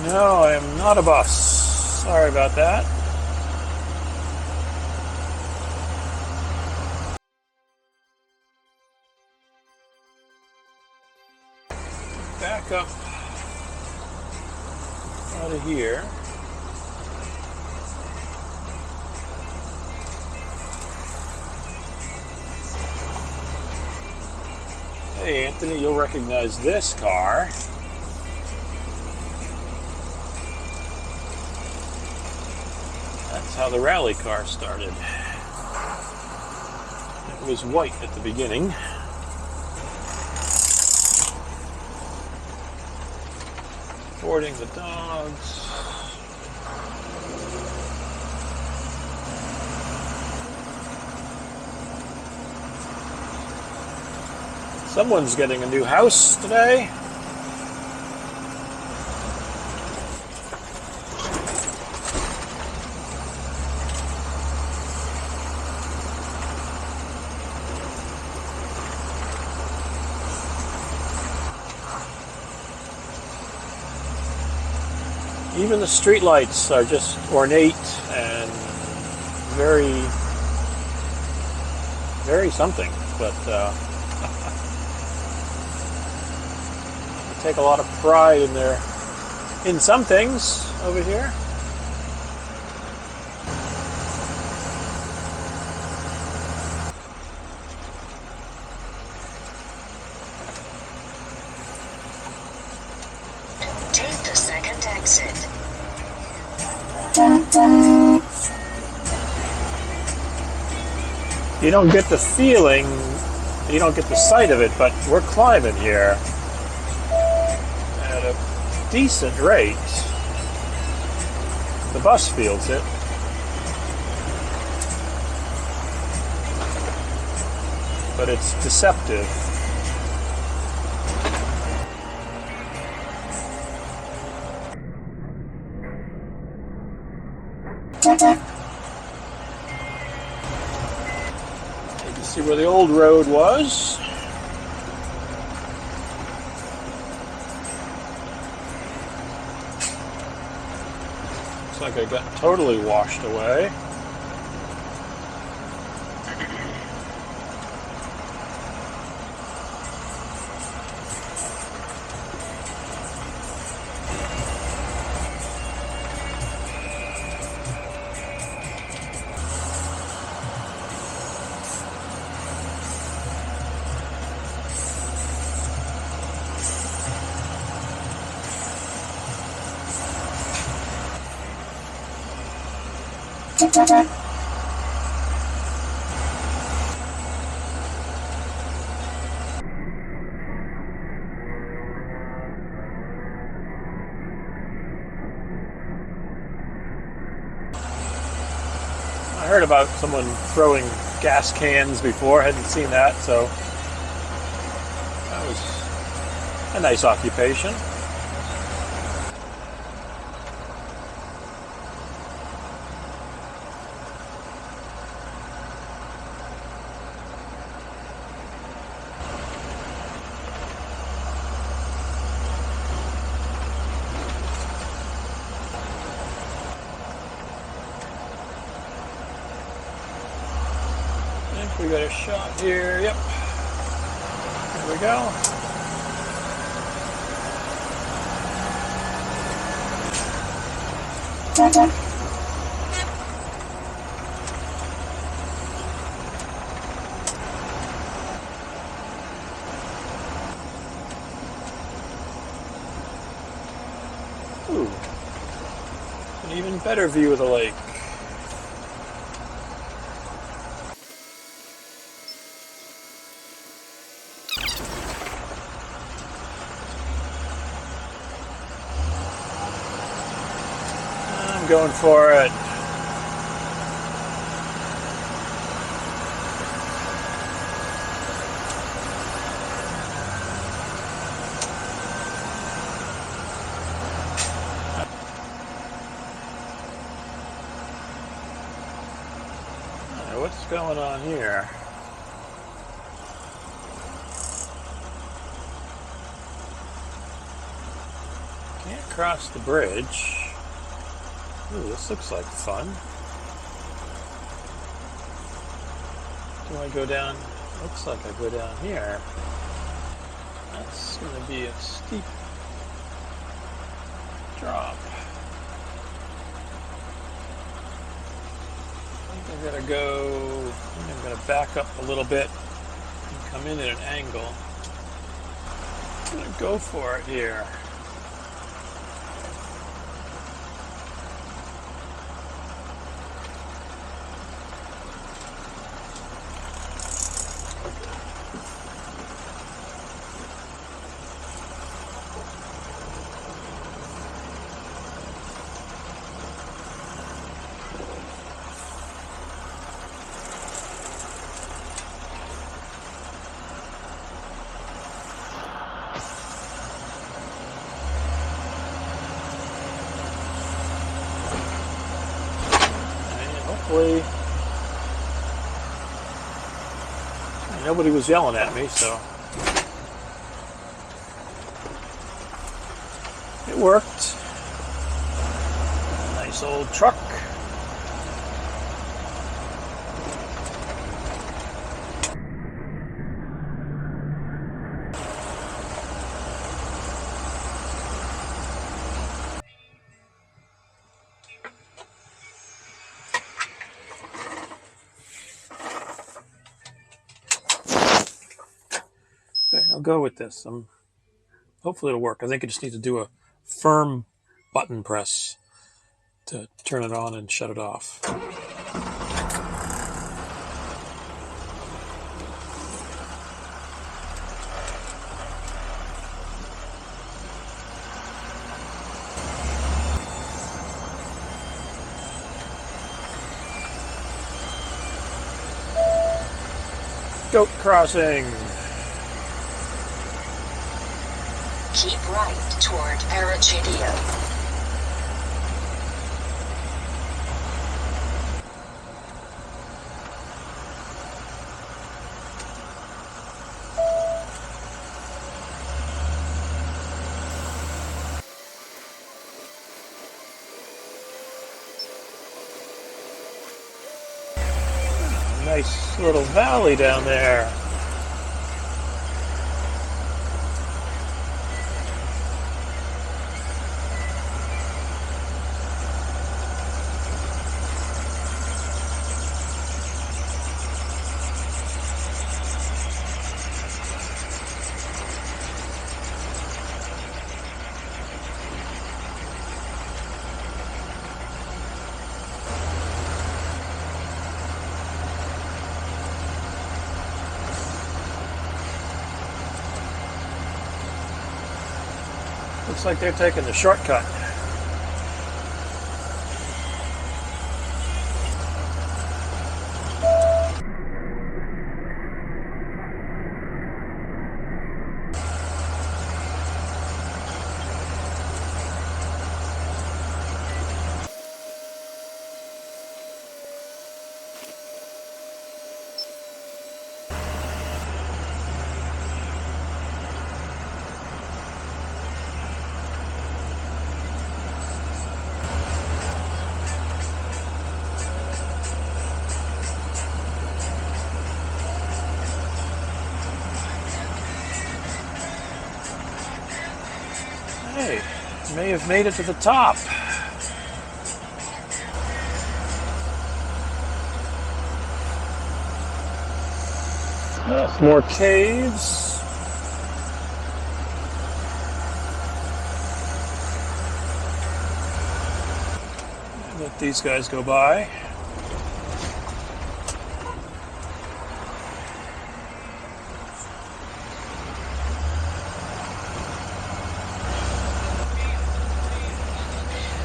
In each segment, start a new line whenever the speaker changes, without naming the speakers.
No, I am not a bus. Sorry about that. Back up out of here. Hey, Anthony, you'll recognize this car. That's how the rally car started. It was white at the beginning. Boarding the dogs. Someone's getting a new house today. Even the streetlights are just ornate and very, very something. But they take a lot of pride in some things over here.
Take the second exit.
You don't get the feeling, you don't get the sight of it, but we're climbing here at a decent rate. The bus feels it. But it's deceptive. You can see where the old road was. Looks like I got totally washed away. I heard about someone throwing gas cans before. I hadn't seen that, so that was a nice occupation. We got a shot here. Yep. There we go. Ooh. An even better view of the lake. Going for it. What's going on here? Can't cross the bridge. Ooh, this looks like fun. Do I go down? Looks like I go down here. That's going to be a steep drop. I think I'm going to back up a little bit and come in at an angle. I'm going to go for it here. Hopefully, nobody was yelling at me, so it worked. Nice old truck. Okay, I'll go with this. Hopefully it'll work. I think I just need to do a firm button press to turn it on and shut it off. Goat crossing.
Keep right toward Parachidio.
Nice little valley down there. Looks like they're taking the shortcut. Hey, may have made it to the top. Some more caves. Let these guys go by.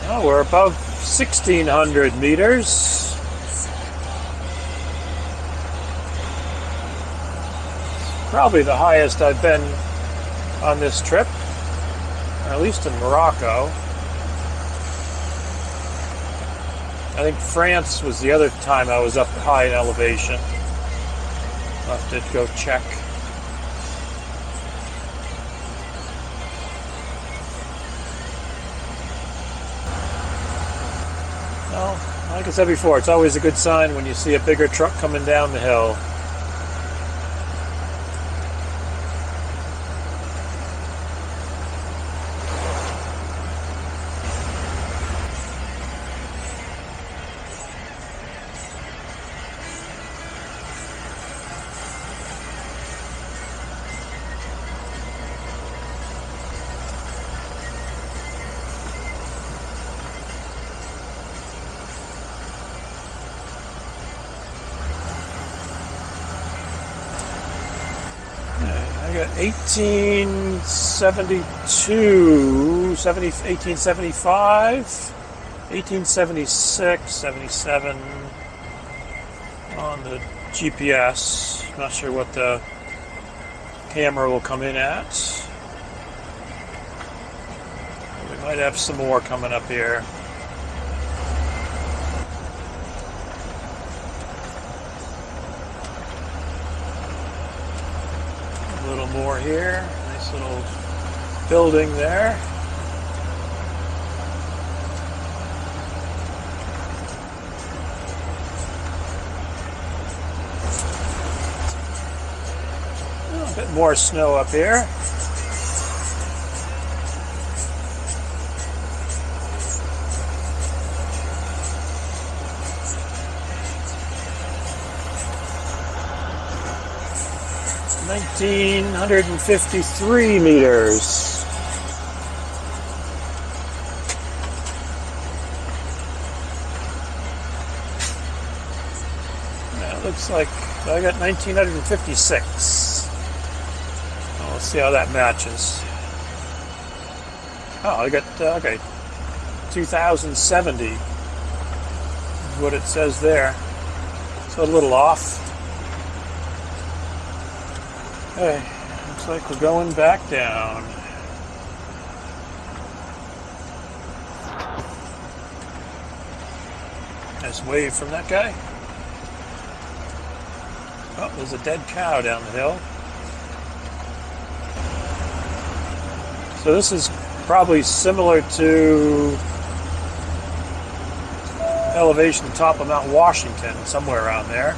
Well, we're above 1,600 meters. Probably the highest I've been on this trip, or at least in Morocco. I think France was the other time I was up high in elevation. I'll have to go check. Well, like I said before, it's always a good sign when you see a bigger truck coming down the hill. I got 1872, 1875, 1876, 77 on the GPS. Not sure what the camera will come in at. We might have some more coming up here. A little more here. Nice little building there. A bit more snow up here. It's 1,953 meters. Yeah, it looks like I got 1,956. Well, let's see how that matches. Oh, I got, okay, 2,070 is what it says there. So a little off. Okay, looks like we're going back down. Nice wave from that guy. Oh, there's a dead cow down the hill. So this is probably similar to elevation top of Mount Washington, somewhere around there.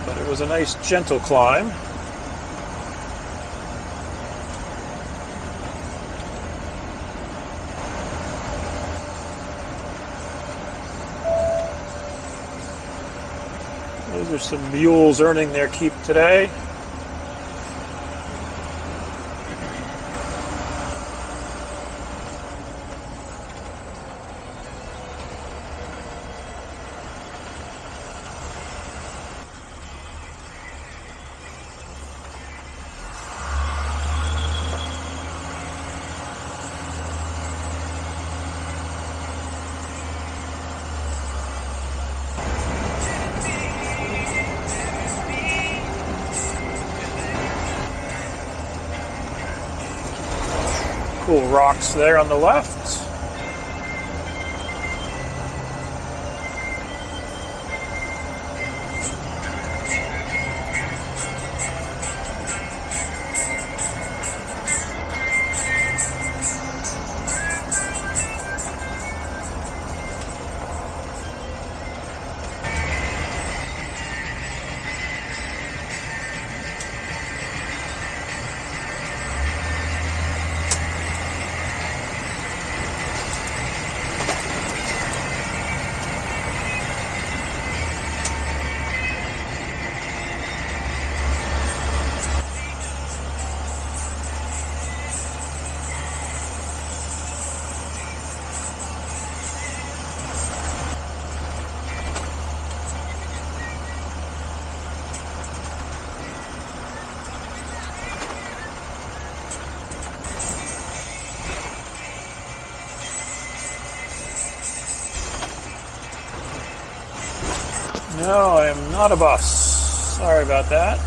But it was a nice gentle climb. Those are some mules earning their keep today. Cool rocks there on the left. No, I am not a bus. Sorry about that.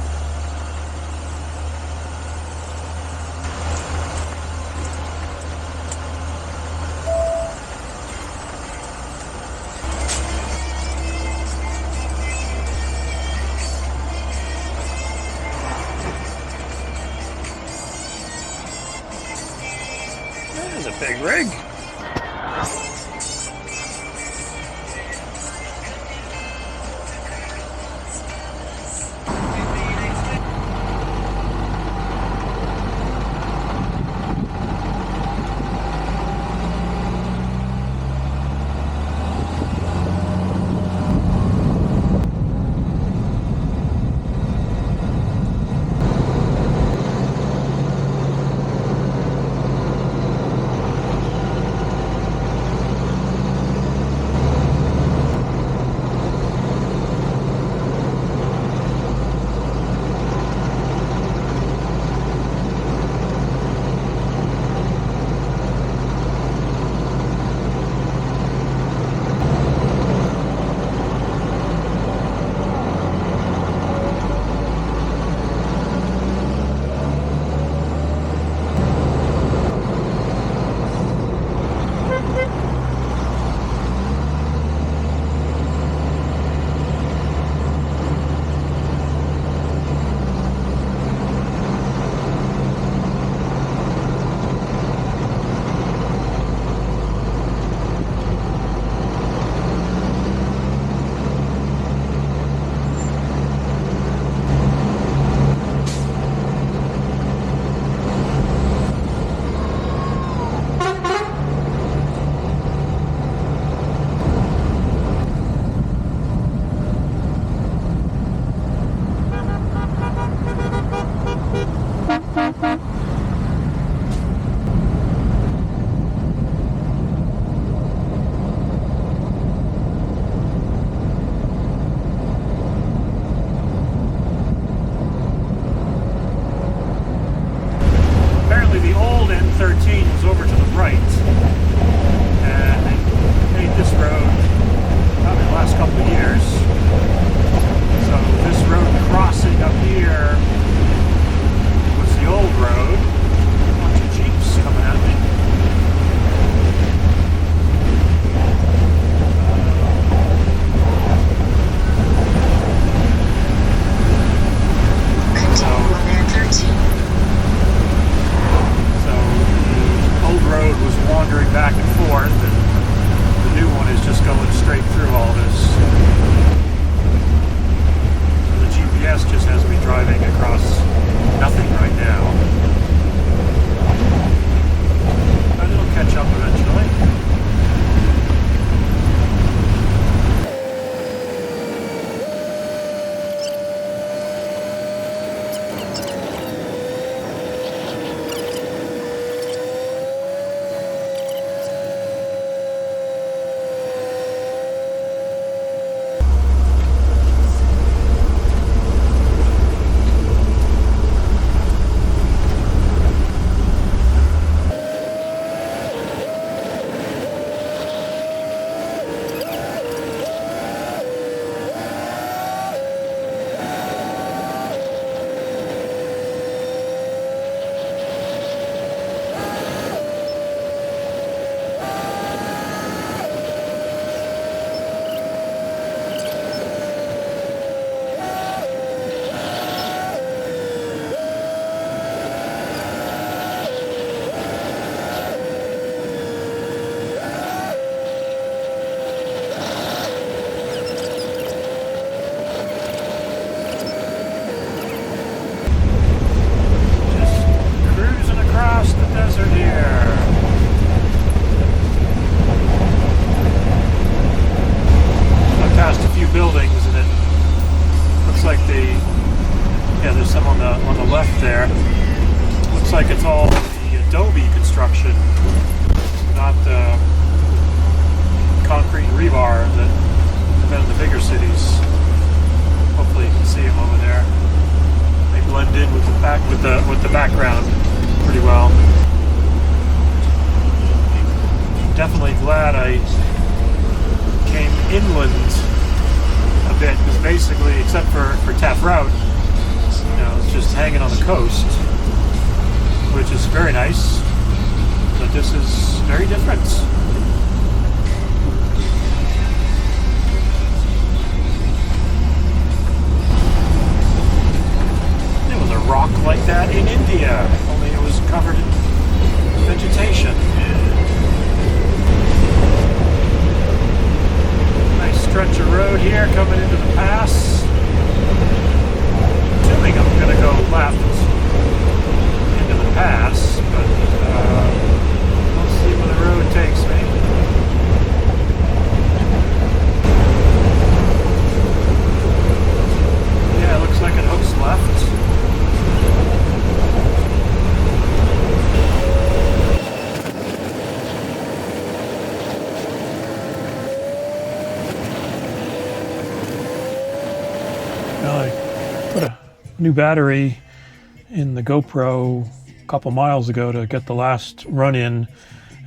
There's a big rig. Definitely glad I came inland a bit, because basically, except for Taprout, it's just hanging on the coast, which is very nice, but this is very different. There was a rock like that in India, only it was covered in vegetation. Nice stretch of road here coming into the pass. Assuming I'm going to go left into the pass, but we'll see where the road takes me. Yeah, it looks like it hooks left. I put a new battery in the GoPro a couple miles ago to get the last run in,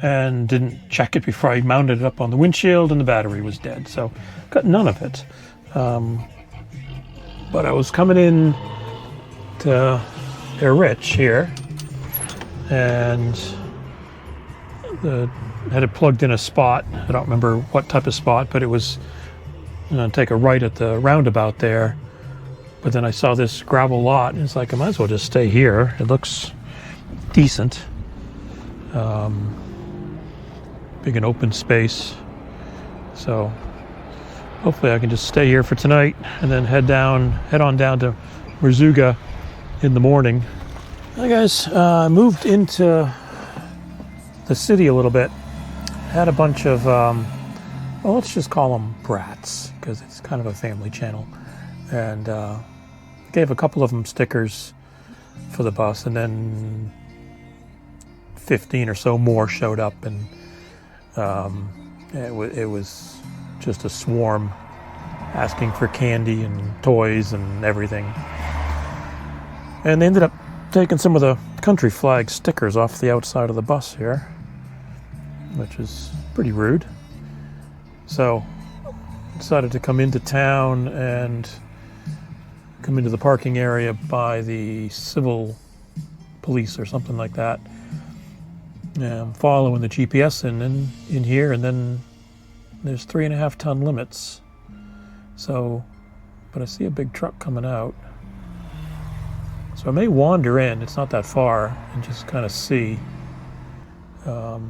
and didn't check it before I mounted it up on the windshield, and the battery was dead, so got none of it. But I was coming in to Air Rich here, and had it plugged in a spot. I don't remember what type of spot, but it was take a right at the roundabout there. But then I saw this gravel lot, and it's like, I might as well just stay here. It looks decent. Big and open space. So hopefully I can just stay here for tonight and then head on down to Mirzuga in the morning. Hi guys, I moved into the city a little bit. Had a bunch of, well, let's just call them brats, because it's kind of a family channel. And gave a couple of them stickers for the bus, and then 15 or so more showed up, and it was just a swarm asking for candy and toys and everything. And they ended up taking some of the country flag stickers off the outside of the bus here, which is pretty rude. So decided to come into town and come into the parking area by the civil police or something like that. And I'm following the GPS in here, and then there's 3.5 ton limits. So, but I see a big truck coming out. So I may wander in, it's not that far, and just kind of see. So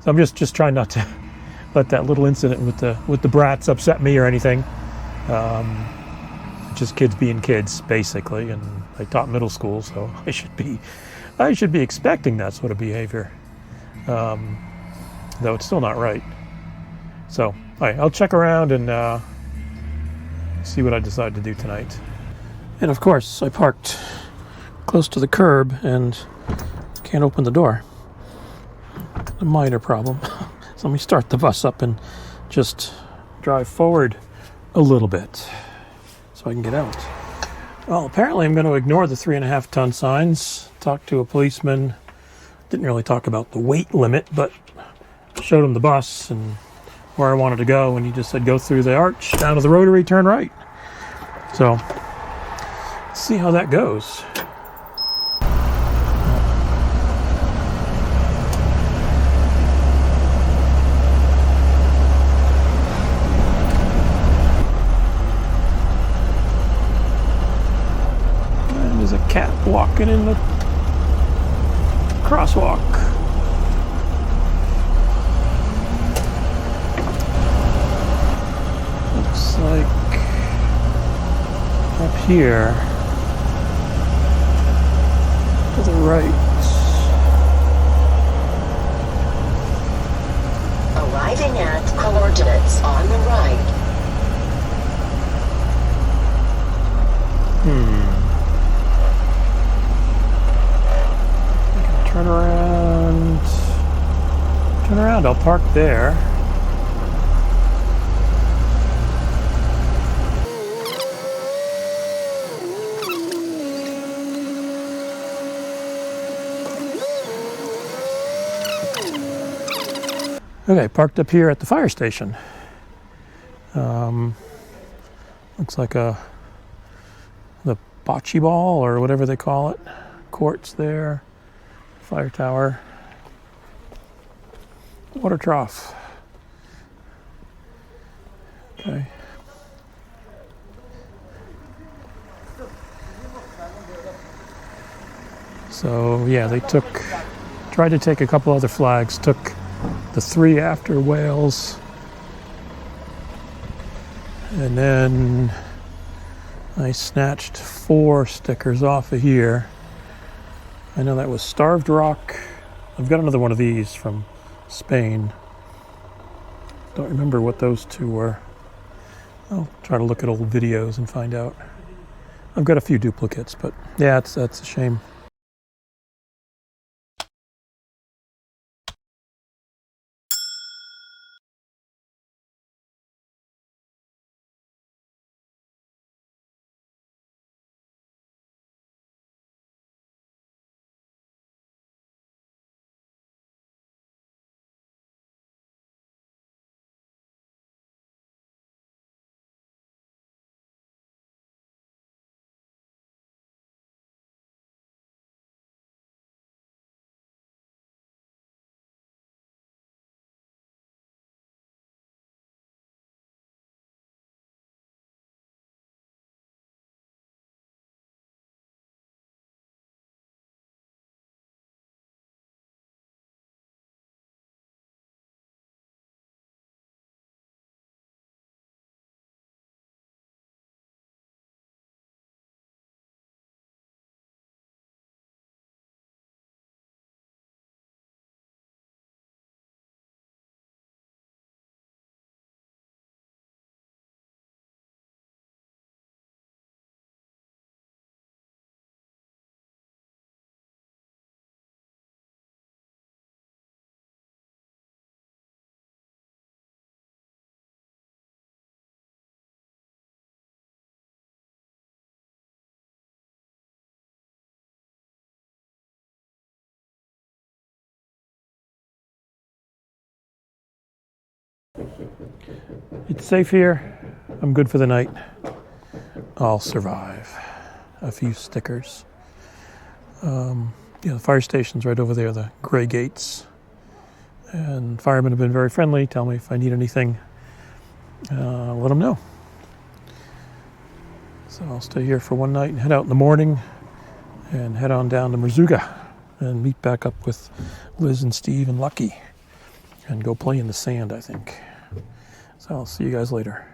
I'm just trying not to let that little incident with the brats upset me or anything. Just kids being kids, basically, and I taught middle school, so I should be expecting that sort of behavior, though it's still not right. So, all right, I'll check around and see what I decide to do tonight. And of course, I parked close to the curb and can't open the door. A minor problem. So let me start the bus up and just drive forward a little bit so I can get out. Well, apparently I'm going to ignore the 3.5 ton signs. Talked to a policeman. Didn't really talk about the weight limit, but showed him the bus and where I wanted to go, and he just said go through the arch, down to the rotary, turn right. So, let's see how that goes. And there's a cat walking in the crosswalk. Looks like up here to the right.
Arriving at coordinates on the right.
Turn around, I'll park there. Okay, parked up here at the fire station. Looks like the bocce ball or whatever they call it. Courts there. Fire tower. Water trough. Okay. So yeah, they took Tried to take a couple other flags. Took the 3 after whales. And then I snatched 4 stickers off of here. I know that was Starved Rock. I've got another one of these from Spain. Don't remember what those 2 were. I'll try to look at old videos and find out. I've got a few duplicates, but yeah, that's a shame. It's safe here. I'm good for the night. I'll survive. A few stickers. The fire station's right over there, the gray gates. And firemen have been very friendly. Tell me if I need anything. Let them know. So I'll stay here for one night and head out in the morning and head on down to Merzuga and meet back up with Liz and Steve and Lucky and go play in the sand, I think. So I'll see you guys later.